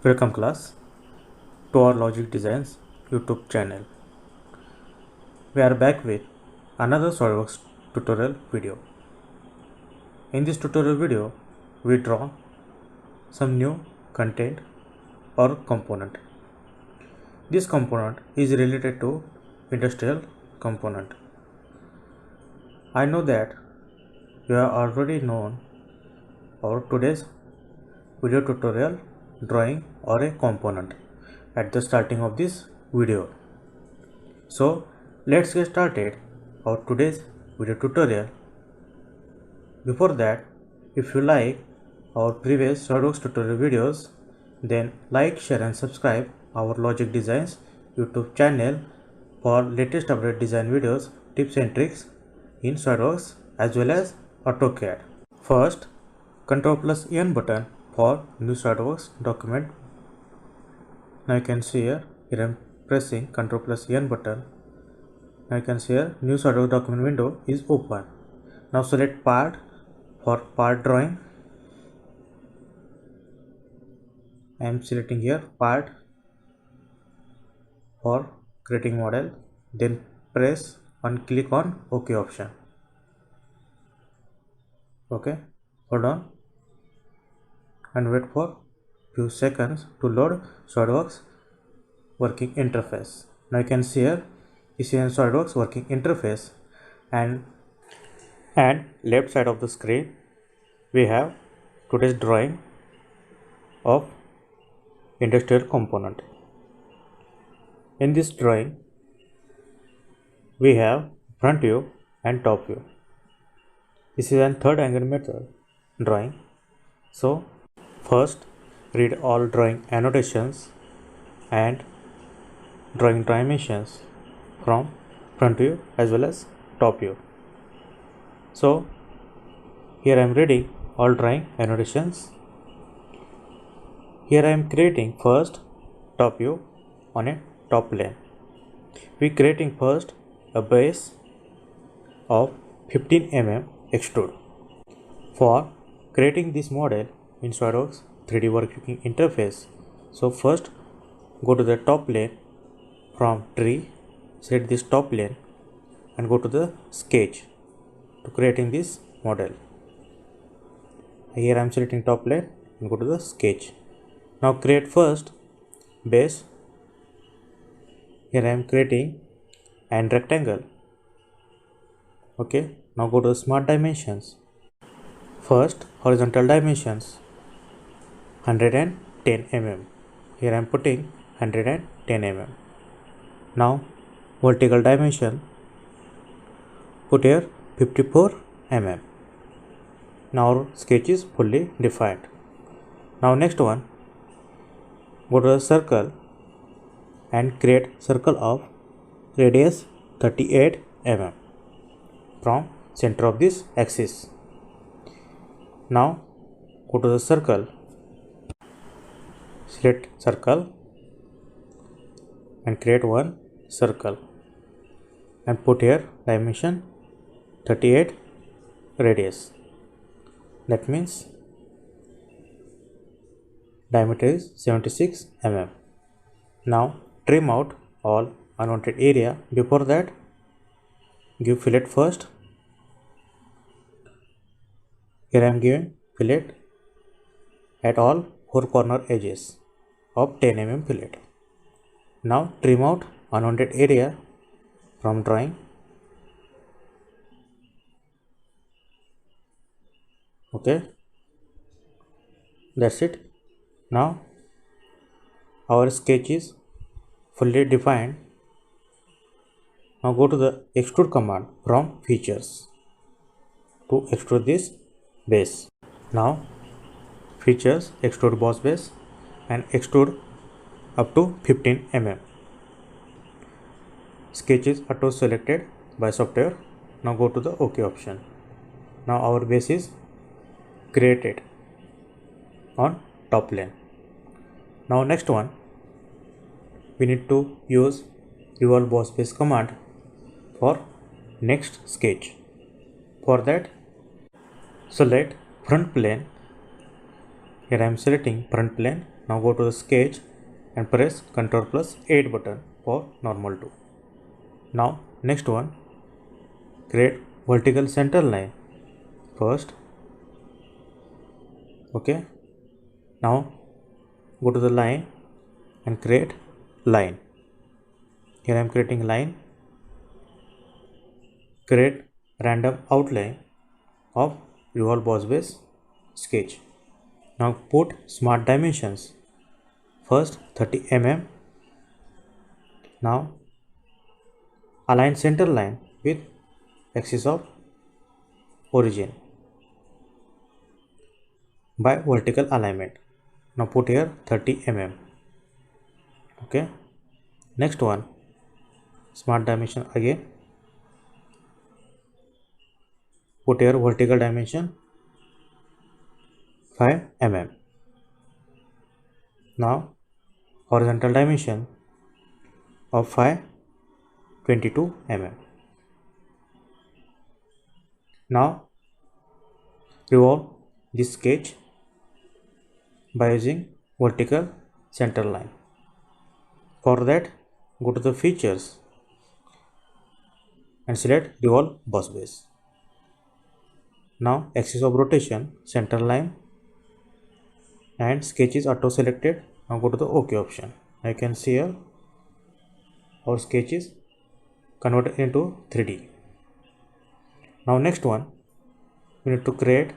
Welcome class to our Logic Designs YouTube channel. We are back with another SolidWorks tutorial video. In this tutorial video, we draw some new content or component. This component is related to industrial component. I know that you have already known our today's video tutorial drawing or a component at the starting of this video. So let's get started our today's video tutorial. Before that, if you like our previous SolidWorks tutorial videos, then like, share and subscribe our Logic Designs YouTube channel for latest update design videos, tips and tricks in SolidWorks as well as AutoCAD. First, Ctrl+N button for new SolidWorks document. Now you can see here I am pressing Ctrl+N button. Now you can see here new SolidWorks document window is open. Now select part for part drawing. I am selecting here part for creating model, then press and click on OK option. Okay, hold on and wait for few seconds to load SolidWorks working interface. Now you can see here is in SolidWorks working interface, and left side of the screen we have today's drawing of industrial component. In this drawing we have front view and top view. This is a third angle method drawing. So first read all drawing annotations and drawing dimensions from front view as well as top view. So here I am reading all drawing annotations. Here I am creating first top view on a top plane. We creating first a base of 15 mm extrude. For creating this model in SolidWorks 3D working interface, so first go to the top plane from tree, select this top plane and go to the sketch to creating this model. Here I am selecting top plane and go to the sketch. Now create first base. Here I am creating an rectangle. Okay, now go to the smart dimensions. First horizontal dimensions 110 mm. Here I am putting 110 mm. Now vertical dimension, put here 54 mm. Now our sketch is fully defined. Now next one, go to the circle and create circle of radius 38 mm from center of this axis. Now go to the circle, select circle and create one circle and put here dimension 38 radius. That means diameter is 76 mm. Now trim out all unwanted area. Before that, give fillet first. Here I am giving fillet at all four corner edges of 10 mm fillet. Now trim out unwanted area from drawing. Okay, that's it. Now our sketch is fully defined. Now go to the extrude command from features to extrude this base. Now features extrude boss base and extrude up to 15 mm. Sketch is auto selected by software. Now go to the OK option. Now our base is created on top plane. Now next one, we need to use revolve boss base command for next sketch. For that, select front plane Here I am selecting front plane. Now go to the sketch and press Ctrl plus 8 button for normal to. Now next one, create vertical center line first. Okay. Now go to the line and create line. Here I am creating line. Create random outline of revolve boss base sketch. Now put smart dimensions. First 30 mm. Now align center line with axis of origin by vertical alignment. Now put here 30 mm. Okay. Next one, smart dimension again. Put here vertical dimension 5 mm. Now horizontal dimension of 22 mm. Now revolve this sketch by using vertical center line. For that, go to the features and select revolve boss base. Now axis of rotation, center line, and sketch is auto selected. Now go to the OK option. I can see here our sketch is converted into 3D. Now next one, we need to create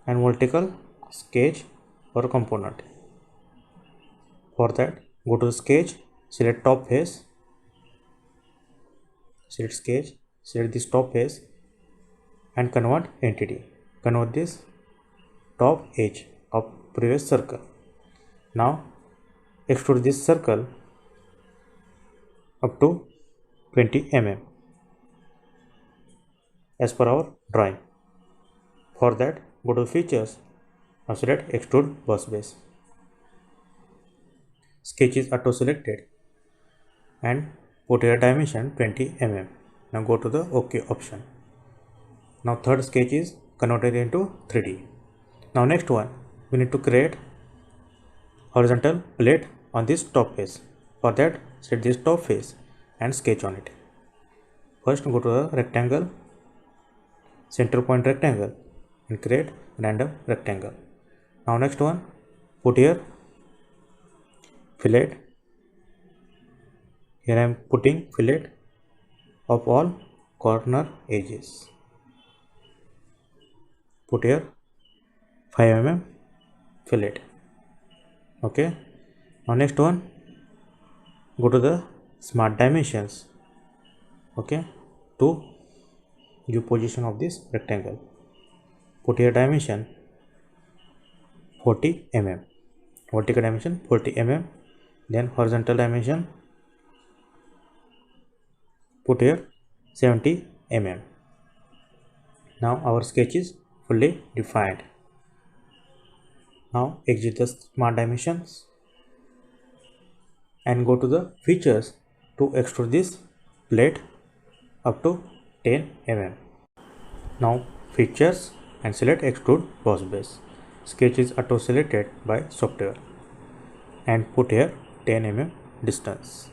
an vertical sketch or component. For that, go to the sketch, select top face, select sketch, select this top face and convert entity. Convert this top edge of previous circle. Now extrude this circle up to 20 mm as per our drawing. For that, go to features, now select extrude boss base. Sketch is auto selected and put here dimension 20 mm. Now go to the OK option. Now third sketch is converted into 3D. Now next one, we need to create horizontal plate on this top face. For that, set this top face and sketch on it. First go to the rectangle, center point rectangle and create random rectangle. Now next one, put here fillet. Here I am putting fillet of all corner edges. Put here 5 mm fillet. Okay. Now next one, go to the smart dimensions. Okay, to give position of this rectangle. Put here dimension 40 mm. Vertical dimension 40 mm. Then horizontal dimension, put here 70 mm. Now our sketch is fully defined. Now exit the smart dimensions and go to the features to extrude this plate up to 10 mm. Now features and select extrude boss base. Sketch is auto selected by software and put here 10 mm distance.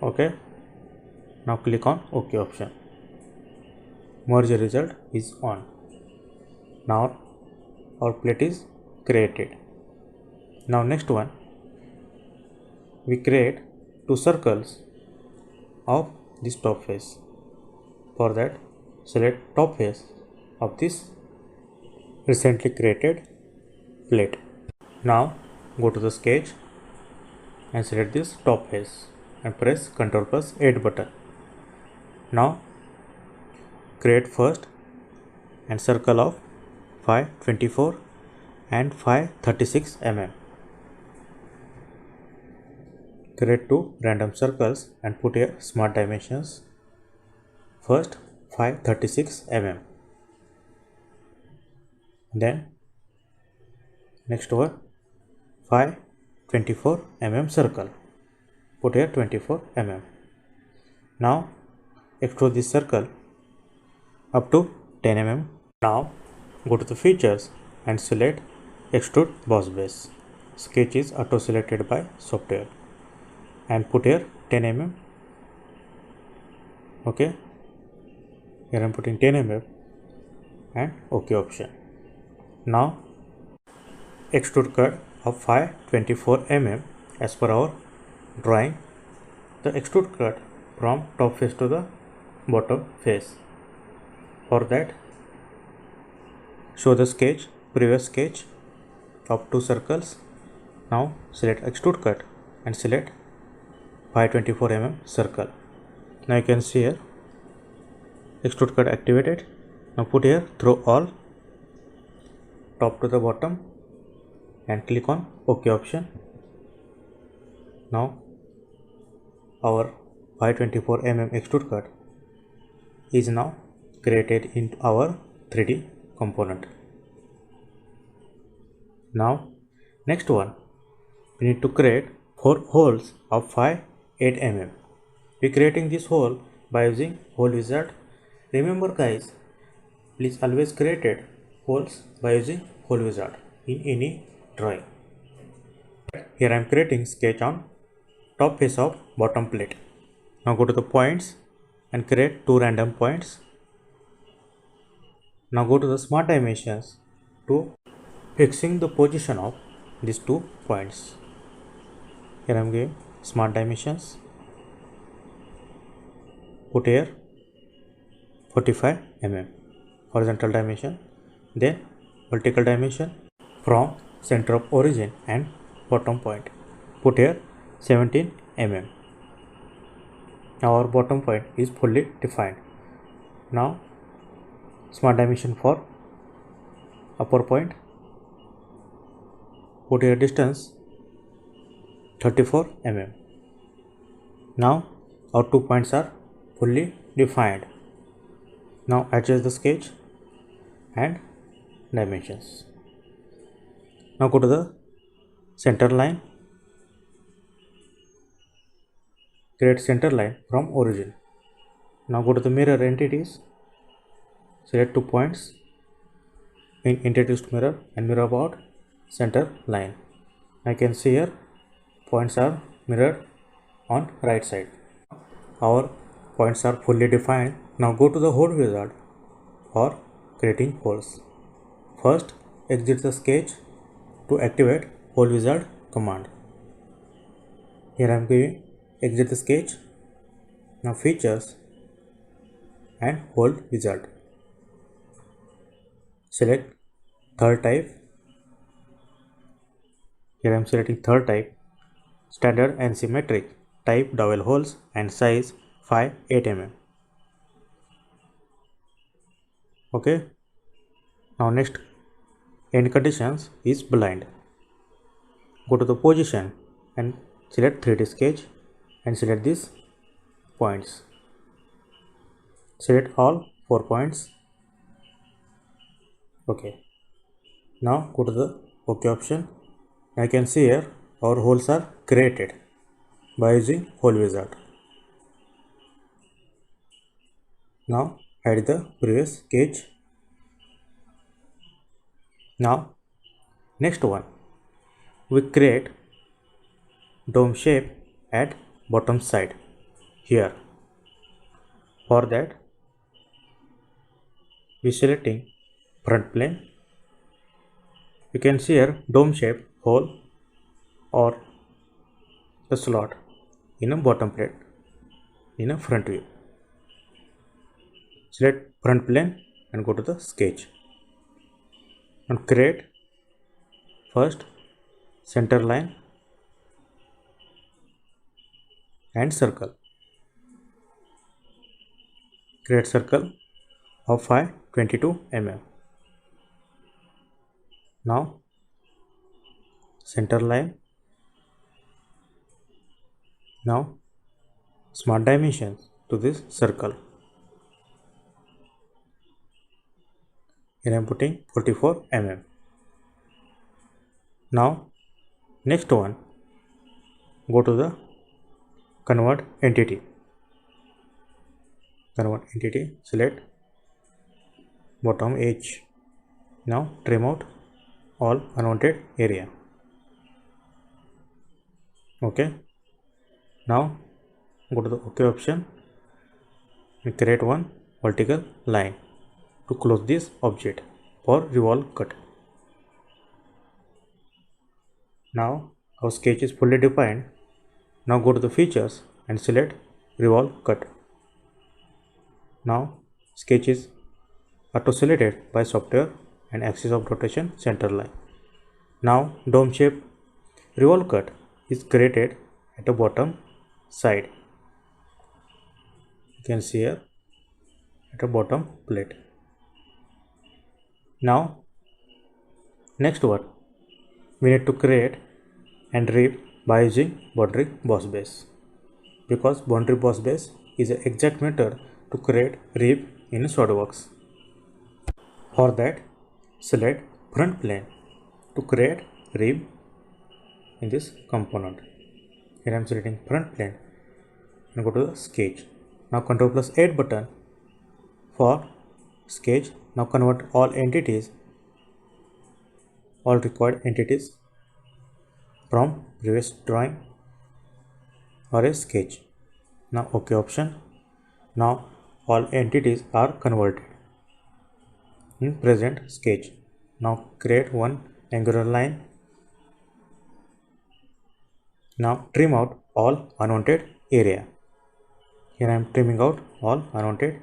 Okay. Now click on OK option. Merge result is on. Now our plate is created. Now next one, we create two circles of this top face. For that, select top face of this recently created plate. Now go to the sketch and select this top face and press Ctrl plus 8 button. Now create first and circle of 524 and 536 mm. Create two random circles and put here smart dimensions. First 536 mm. Then next one 524 mm circle. Put here 24 mm. Now extrude this circle up to 10 mm. Now go to the features and select extrude boss base. Sketch is auto selected by software, and put here 10 mm. Okay, here I am putting 10 mm and OK option. Now extrude cut of 524 mm as per our drawing. The extrude cut from top face to the bottom face. For that, show the sketch, previous sketch of 2 circles. Now select extrude cut and select 524 mm circle. Now you can see here extrude cut activated. Now put here through all, top to the bottom, and click on OK option. Now our 524 mm extrude cut is now created in our 3D component. Now next one, we need to create 4 holes of 5 8 mm. We are creating this hole by using hole wizard. Remember guys, please always create holes by using hole wizard in any drawing. Here I am creating sketch on top face of bottom plate. Now go to the points and create 2 random points. Now go to the smart dimensions to fixing the position of these 2 points. Here I am giving smart dimensions. Put here 45 mm horizontal dimension, then vertical dimension from center of origin and bottom point. Put here 17 mm. Now our bottom point is fully defined. Now smart dimension for upper point. Put here distance 34 mm. Now our 2 points are fully defined. Now adjust the sketch and dimensions. Now go to the center line. Create center line from origin. Now go to the mirror entities. Select 2 points in introduced mirror and mirror about center line. I can see here points are mirrored on right side. Our points are fully defined. Now go to the hole wizard for creating holes. First exit the sketch to activate hole wizard command. Here I am giving exit the sketch. Now features and hole wizard. Select third type. Here I am selecting third type, standard and symmetric, type dowel holes and size 5 8 mm. Okay. Now next end conditions is blind. Go to the position and select 3D sketch and select these points. Select all 4 points. Okay. Now go to the OK option. I can see here our holes are created by using hole wizard. Now hide the previous sketch. Now next one, we create dome shape at bottom side here. For that, we selecting front plane. You can see here dome shape hole or the slot in a bottom plate in a front view. Select front plane and go to the sketch and create first center line and circle. Create circle of 522 mm. Now center line. Now smart dimensions to this circle. Here I am putting 44 mm. Now next one, go to the convert entity. Convert entity, select bottom edge. Now trim out all unwanted area. Okay, now go to the OK option and create one vertical line to close this object for revolve cut. Now our sketch is fully defined. Now go to the features and select revolve cut. Now sketch is auto selected by software and axis of rotation center line. Now dome shape revolve cut is created at the bottom side. You can see here at the bottom plate. Now next one, we need to create and rip by using boundary boss base, because boundary boss base is an exact method to create rip in SolidWorks. For that, select front plane to create rib in this component. Here I am selecting front plane and go to the sketch. Now Ctrl+8 button for sketch. Now convert all entities, all required entities from previous drawing or a sketch. Now OK option. Now all entities are converted in present sketch. Now create one angular line. Now trim out all unwanted area. Here I am trimming out all unwanted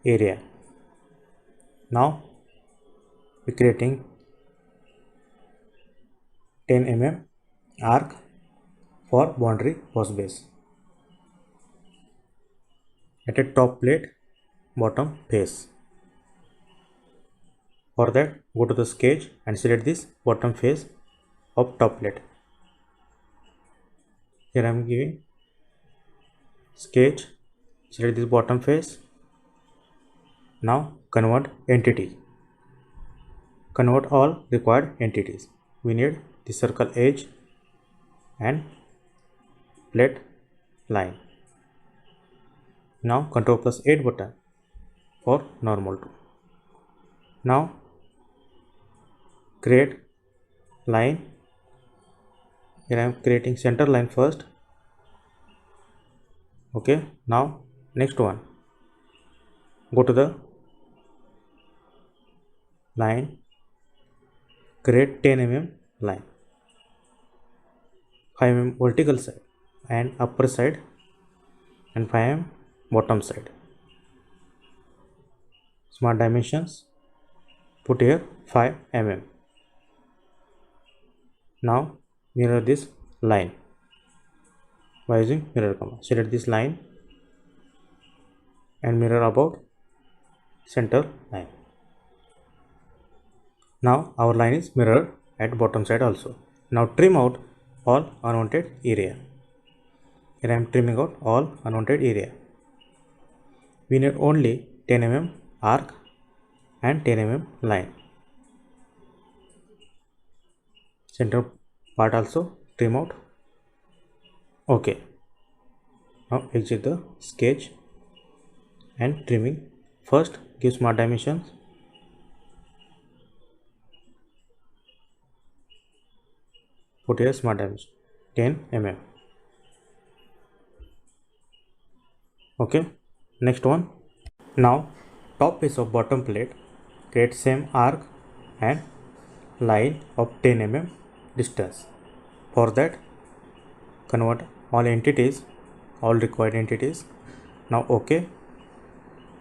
area. Now we are creating 10 mm arc for boundary boss base at a top plate bottom face. For that, go to the sketch and select this bottom face of top plate. Here I am giving sketch, select this bottom face. Now convert entity. Convert all required entities. We need the circle edge and plate line. Now Ctrl+8 button for normal to. Now create line. Here I am creating center line first. Okay, now next one, go to the line, create 10 mm line, 5 mm vertical side and upper side and 5 mm bottom side. Smart dimensions, put here 5 mm. Now mirror this line by using mirror command. Select this line and mirror about center line. Now our line is mirrored at bottom side also. Now trim out all unwanted area. Here I am trimming out all unwanted area. We need only 10 mm arc and 10 mm line. Center part also trim out. Okay. Now exit the sketch and trimming. First give smart dimensions. Put here smart dimension 10 mm. Okay. Next one. Now top face of bottom plate, create same arc and line of 10 mm distance. For that, convert all entities, all required entities. Now OK.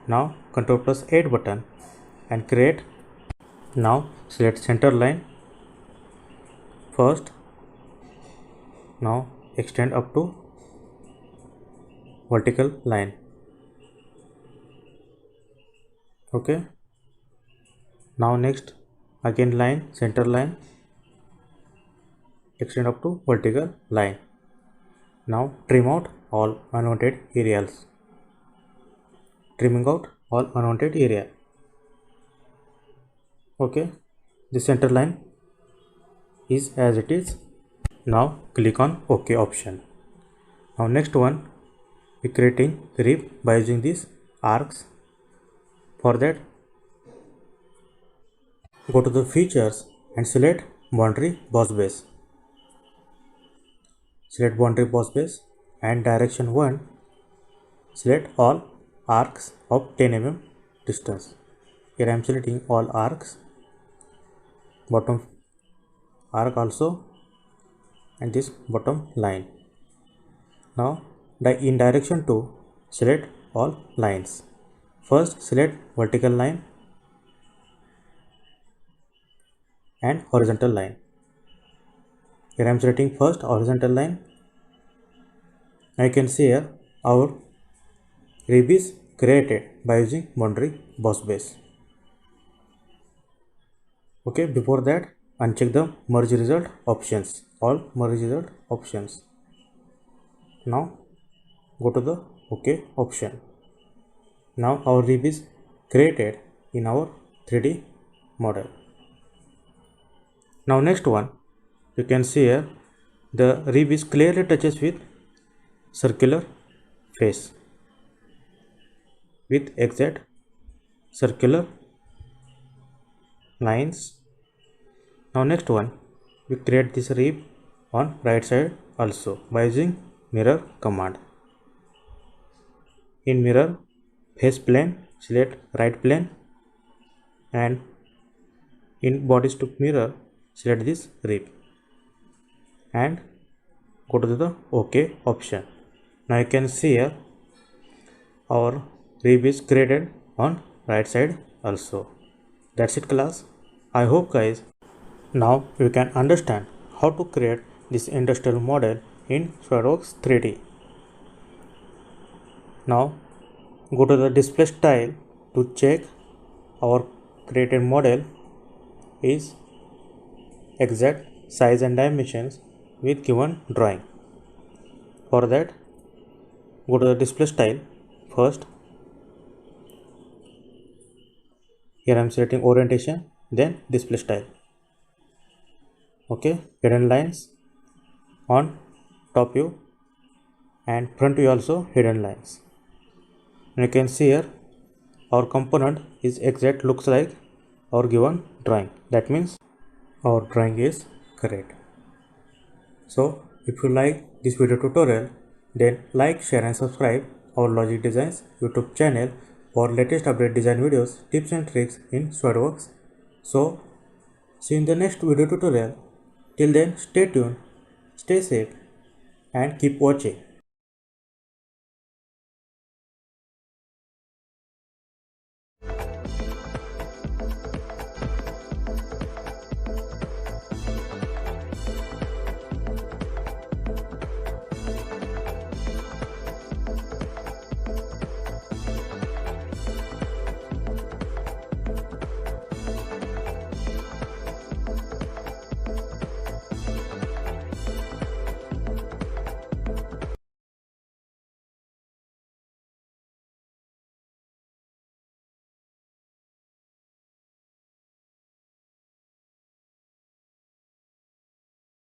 Now Ctrl+8 button and create. Now select center line first. Now extend up to vertical line. Okay. Now next again line, center line, extend up to vertical line. Now trim out all unwanted areas. Trimming out all unwanted area. Okay. The center line is as it is. Now click on OK option. Now next one, we creating rib by using these arcs. For that, go to the features and select boundary boss base. Select boundary boss base and direction 1. Select all arcs of 10 mm distance. Here I am selecting all arcs, bottom arc also, and this bottom line. Now in direction 2, select all lines. First select vertical line and horizontal line. Here I am selecting first horizontal line. Now you can see here our rib is created by using boundary boss base. Okay, before that uncheck the merge result options, all merge result options. Now go to the OK option. Now our rib is created in our 3D model. Now next one, you can see here the rib is clearly touches with circular face with exact circular lines. Now next one, we create this rib on right side also by using mirror command. In mirror face plane, select right plane, and in body stock mirror select this rib and go to the OK option. Now you can see here our rib is created on right side also. That's it class. I hope guys now you can understand how to create this industrial model in SolidWorks 3D. Now go to the display style to check our created model is exact size and dimensions with given drawing. For that go to the display style first. Here I am selecting orientation, then display style. Okay, hidden lines on top view and front view also hidden lines. And you can see here our component is exact looks like our given drawing. That means our drawing is correct. So if you like this video tutorial, then like, share and subscribe our Logic Designs YouTube channel for latest update design videos, tips and tricks in SolidWorks. So see you in the next video tutorial. Till then, stay tuned, stay safe and keep watching.